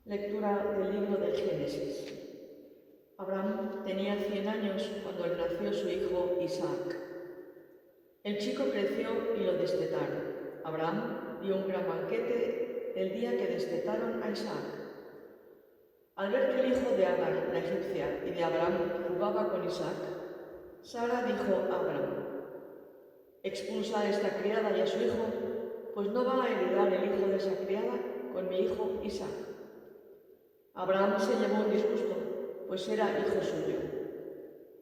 Lectura del libro del Génesis. Abraham tenía 100 años cuando le nació su hijo Isaac. El chico creció y lo destetaron. Abraham dio un gran banquete el día que destetaron a Isaac. Al ver que el hijo de Agar, la egipcia, y de Abraham jugaba con Isaac, Sara dijo a Abraham: «Expulsa a esta criada y a su hijo, pues no va a heredar el hijo de esa criada con mi hijo Isaac». Abraham se llevó un disgusto, pues era hijo suyo.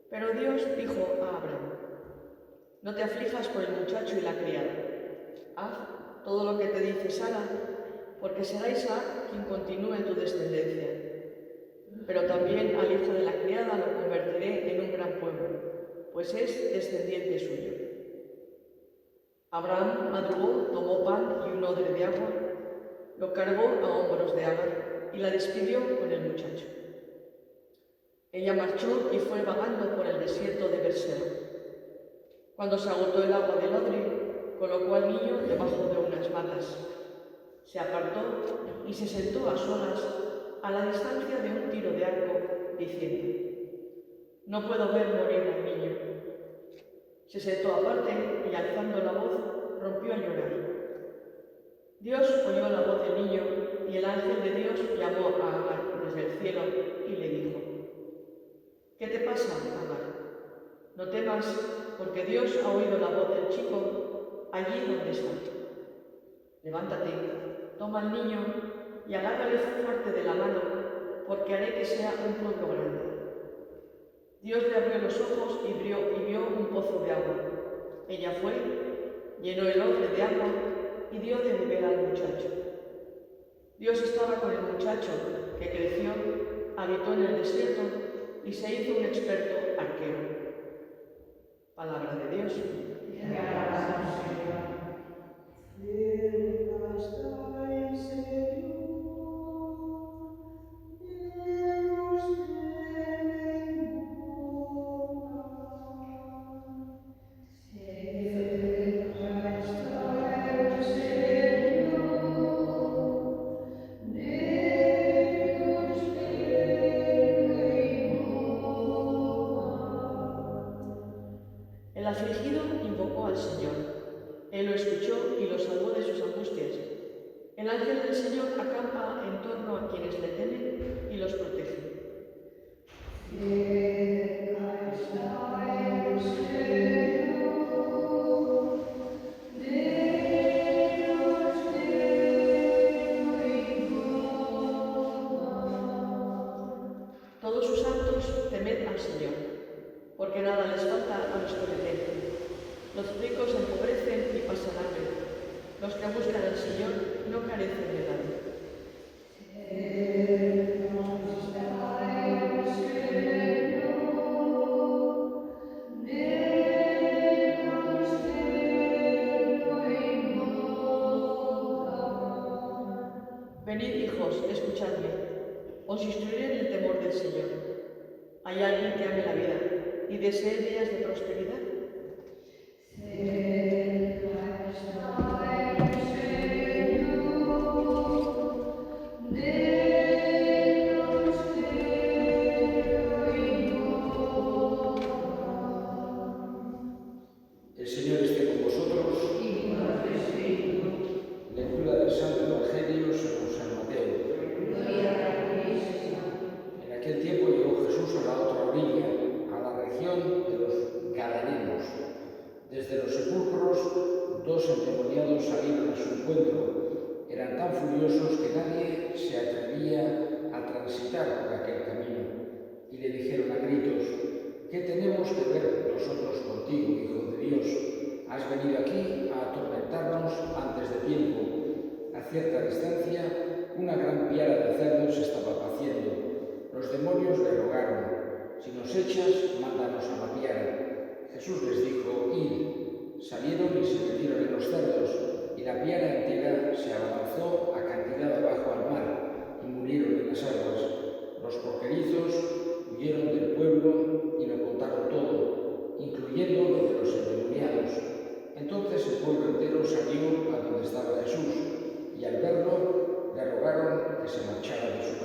Pero Dios dijo a Abraham: «No te aflijas por el muchacho y la criada. Haz todo lo que te dice Sara, porque será Isaac quien continúe tu descendencia. Pero también al hijo de la criada lo convertiré en un gran pueblo, pues es descendiente suyo». Abraham madrugó, tomó pan y un odre de agua, lo cargó a hombros de Agar y la despidió con el muchacho. Ella marchó y fue vagando por el desierto de Berseba. Cuando se agotó el agua del odre, colocó al niño debajo de unas matas. Se apartó y se sentó a solas a la distancia de un tiro de arco, diciendo: «No puedo ver morir al niño». Se sentó aparte y, alzando la voz, rompió a llorar. Dios oyó la voz del niño y el ángel de Dios llamó a Agar desde el cielo y le dijo: «¿Qué te pasa, Agar? No temas, porque Dios ha oído la voz del chico allí donde está. Levántate, toma al niño y agárrale fuerte de la mano, porque haré que sea un pueblo grande». Dios le abrió los ojos y vio un pozo de agua. Ella fue, llenó el odre de agua y dio de beber al muchacho. Dios estaba con el muchacho, que creció, habitó en el desierto y se hizo un experto arquero. Palabra de Dios. El afligido invocó al Señor. Él lo escuchó y lo salvó de sus angustias. El ángel del Señor acampa en torno a quienes le temen y los protege. Todos sus santos, temed al Señor, porque nada les falta a los que le temen. Los ricos empobrecen y pasan hambre. Los que buscan al Señor no carecen de nada. Venid, hijos, escuchadme. Os instruiré en el temor del Señor. ¿Hay alguien que ame la vida y desee días de prosperidad? El Señor esté con vosotros. Lectura del Santo Evangelio según San Mateo. En aquel tiempo llegó Jesús a la otra orilla, a la región de los Gadarenos. Desde los sepulcros, 2 endemoniados salieron a su encuentro. Eran tan furiosos que nadie se atrevía a transitar por aquel camino. Y le dijeron a gritos: «¿Qué tenemos que ver nosotros contigo, Hijo de Dios? Has venido aquí a atormentarnos antes de tiempo». A cierta distancia, una gran piara de cerdos estaba paciendo. Los demonios le rogaron: «Si nos echas, mándanos a la piara». Jesús les dijo: «Id». Salieron y se metieron en los cerdos, y la piara entera se abalanzó acantilada abajo al mar, y murieron en las aguas. Los porquerizos huyeron del pueblo y lo contaron todo, incluyendo lo de los endemoniados. Entonces el pueblo entero salió a donde estaba Jesús, y al verlo le rogaron que se marchara de su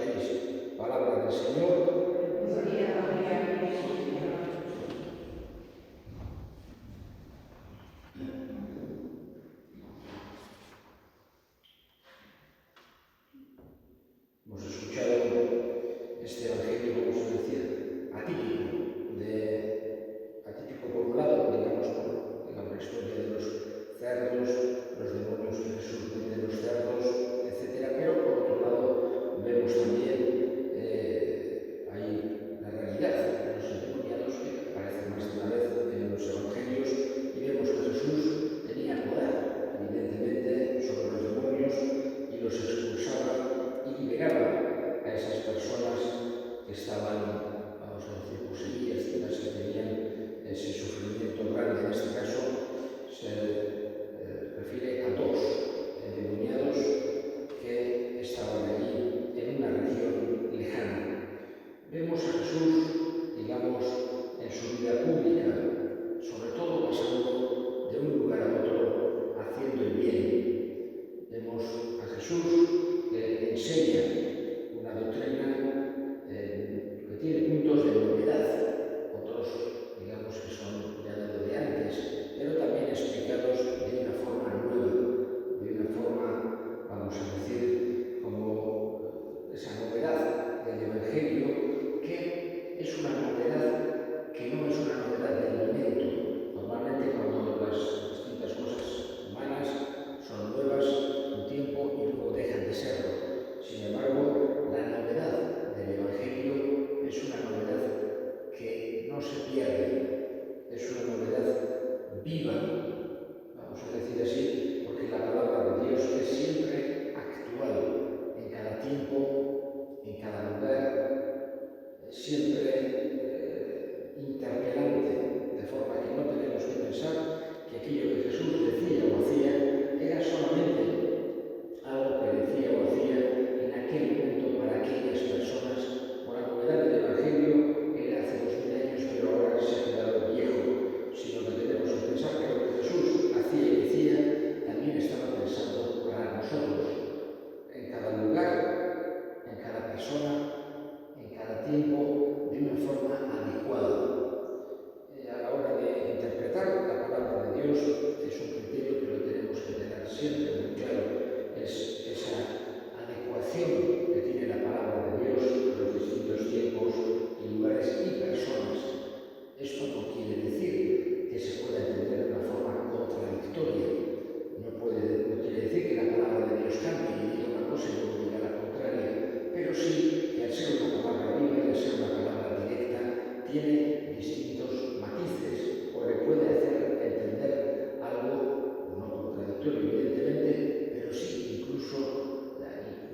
contradictorio evidentemente, pero sí incluso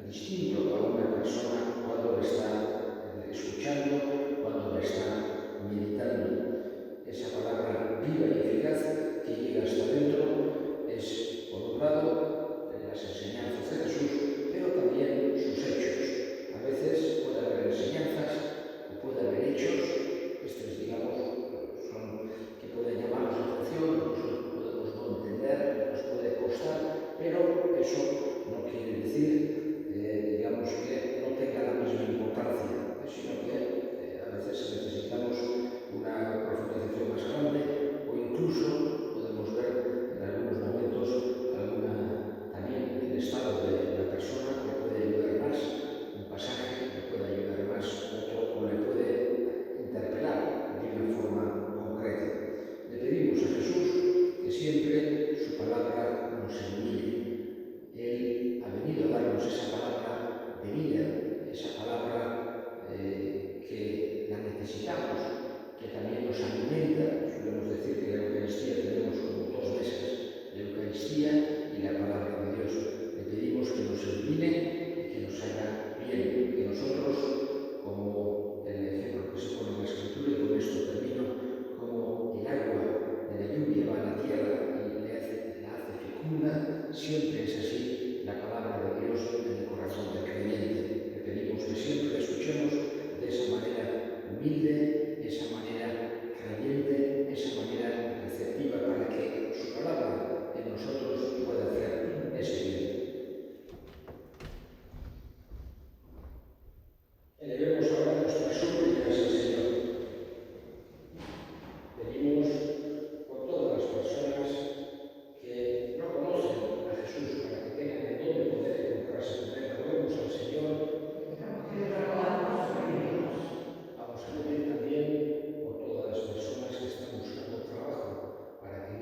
distinto a una persona cuando la está escuchando, cuando la está meditando. Esa palabra viva y eficaz que llega hasta dentro es, por un lado, las enseñanzas de Jesús, pero también sus hechos. A veces puede haber enseñanzas o puede haber hechos, estos digamos son que pueden llamarnos la atención, incluso podemos no entender, nos puede costar, pero eso no quiere decir, digamos, que no tenga la misma importancia, sino que a veces necesitamos una profundización más grande o incluso podemos ver en algunos momentos también el estado de la persona le puede ayudar más, un pasaje le puede ayudar más, otro o le puede interpelar de una forma concreta. Le pedimos a Jesús que siempre su palabra nos ilumine. Él ha venido a darnos esa palabra de vida, esa palabra que la necesitamos, que también nos alimenta. Solemos decir que en la Eucaristía tenemos como dos mesas, la Eucaristía y la palabra de Dios. Le pedimos que nos ilumine y que nos haga bien, que nosotros, como el ejemplo que se pone en la Escritura, y con esto termino, como el agua de la lluvia va a la tierra y la hace fecunda, siempre es así la palabra de Dios en el corazón del creyente. Le pedimos que siempre la escuchemos de esa manera humilde, esa manera creyente, esa manera receptiva para que su palabra en nosotros pueda hacer ese bien. Elevemos ahora nuestras súplicas al Señor. Pedimos por todas las personas que no conocen a Jesús para que tengan el don de poder encontrarse con Él. Roguemos al Señor. Vamos a pedir también por todas las personas que están buscando trabajo para que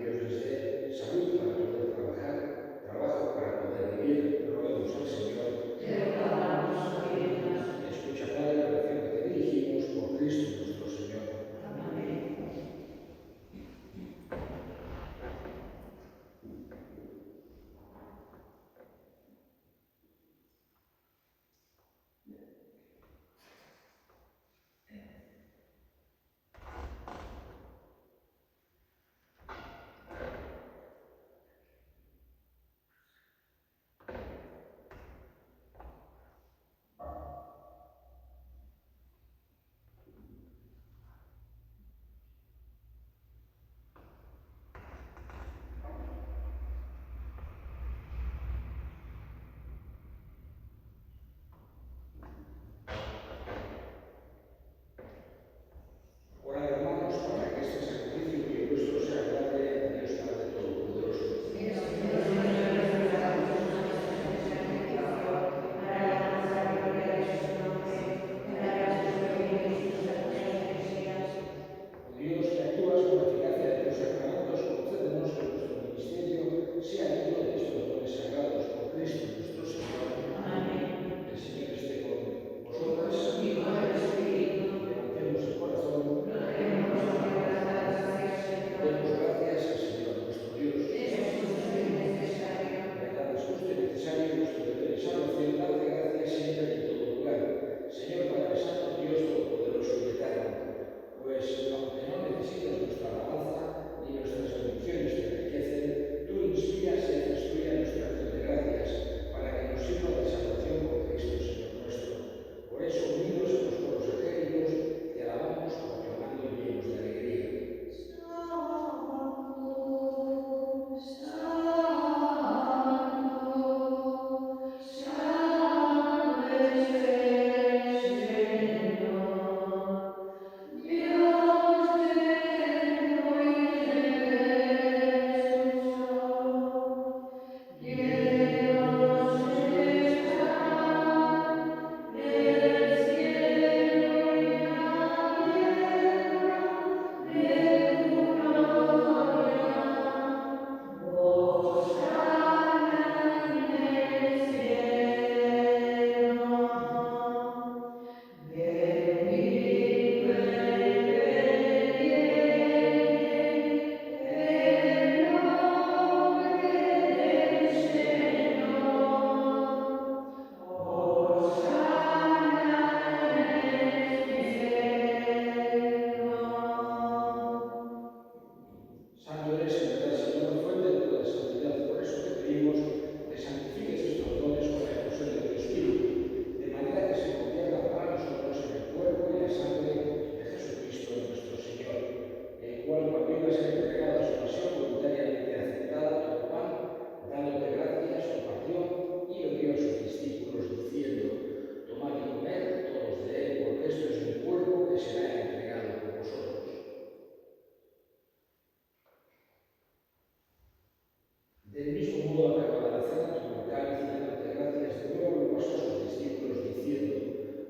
Del mismo modo, acabada la cena, tomó el cáliz y dándote gracias de nuevo lo pasó a sus discípulos diciendo: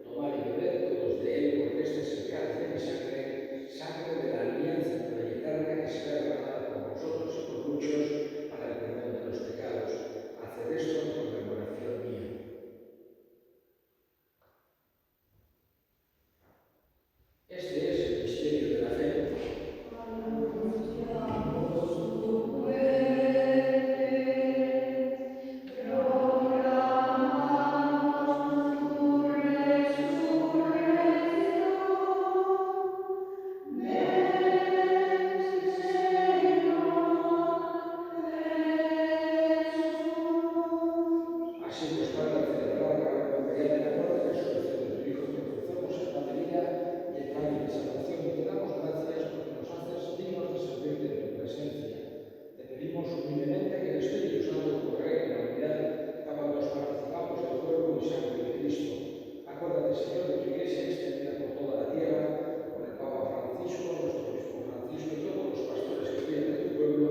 tomad y bebed todos de él, porque este es el cáliz de mi sangre, sangre de la alianza eterna que será derramada por vosotros y por muchos para el perdón de los pecados. Haced esto en conmemoración mía. Este es el misterio de la fe. Así pues, Padre, al celebrar la memoria de la muerte y resurrección de tu Hijo, te ofrecemos el pan de vida y el cáliz de salvación y te damos gracias porque nos haces dignos de servirte en tu presencia. Te pedimos humildemente que el Espíritu Santo congregue en la unidad, cuando nos participamos del cuerpo y sangre de Cristo. Acuérdate, Señor, de tu Iglesia extendida por toda la tierra, con el Papa Francisco, nuestro obispo Francisco y todos los pastores que cuidan de tu pueblo,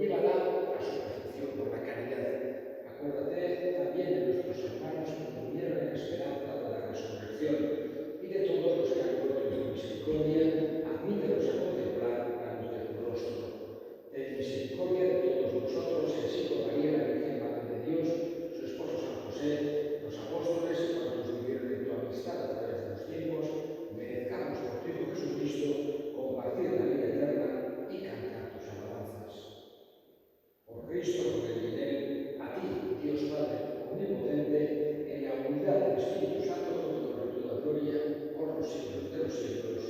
llévala a su perfección por la caridad. Acuérdate también de nuestros hermanos que murieron en esperanza de la resurrección y de todos los que han muerto en tu misericordia, admítelos a contemplar la luz de tu rostro. Ten misericordia de todos nosotros y así con María, la Virgen Madre de Dios, su esposo San José, los apóstoles y cuantos vivieron en tu amistad a través de los tiempos, merezcamos por tu Hijo Jesucristo compartir la vida eterna y cantar tus alabanzas. Por Cristo, por el y en él, a ti, Dios Padre omnipotente, en la unidad del Espíritu Santo, todo honor y toda gloria, por los siglos de los siglos.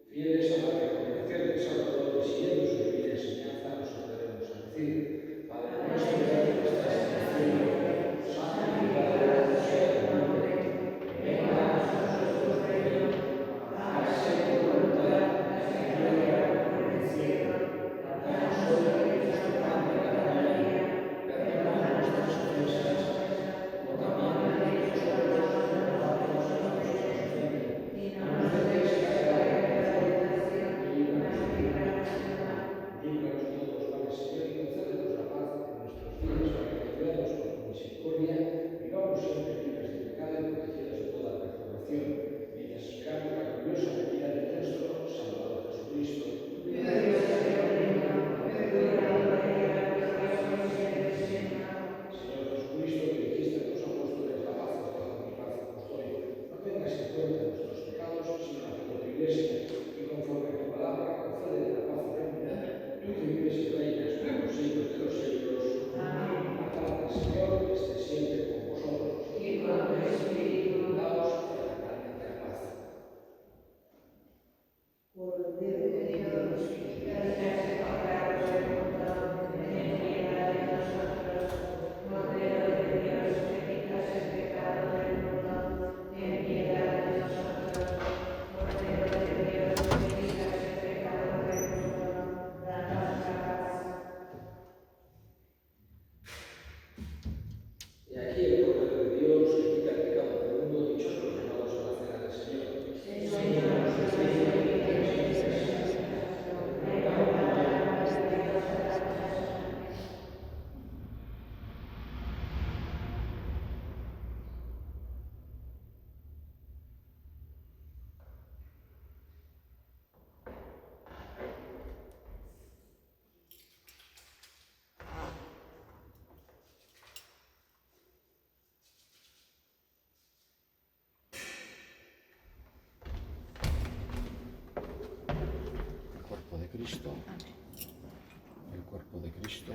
Fieles a la recomendación del Salvador y siguiendo su divina enseñanza, nos atrevemos a decir: Padre nuestro que estás en el cielo, santificado sea tu nombre, venga a nosotros tu reino, hágase tu voluntad en la tierra como en el cielo. Danos hoy nuestro pan de cada día, perdona nuestras ofensas, como también nosotros perdonamos a los que nos ofenden, y no nos dejes caer en la tentación, y líbranos del mal. Líbranos de todos los males, Señor, y concédenos la paz en nuestros días, para que, ayudados por tu misericordia, vivamos siempre libres de pecado y protegidos de toda perturbación, mientras esperamos la gloriosa venida de nuestro Salvador Jesucristo. Señor Jesucristo, que dijiste a tus apóstoles: la paz os dejo, mi paz os doy. No tengas en cuenta nuestros pecados, sino la fe de tu Iglesia, y conforme a tu palabra, concédele la paz y la unidad. Tú que vives y reinas por los siglos de los siglos. Amén. La paz del Señor esté siempre con vosotros. Y con tu espíritu. Daos fraternalmente la paz. Cordero de Dios, que has separado el mundo, ten piedad de nosotros. Cordero de Dios, que quitas el pecado del mundo, ten piedad de nosotros. Cordero de Dios, que quitas el pecado del mundo, danos la paz. Y aquí el Cordero de Dios que quita el pecado del mundo, dichosos los llamados a la cena del Señor. Señor, El cuerpo de Cristo. El cuerpo de Cristo.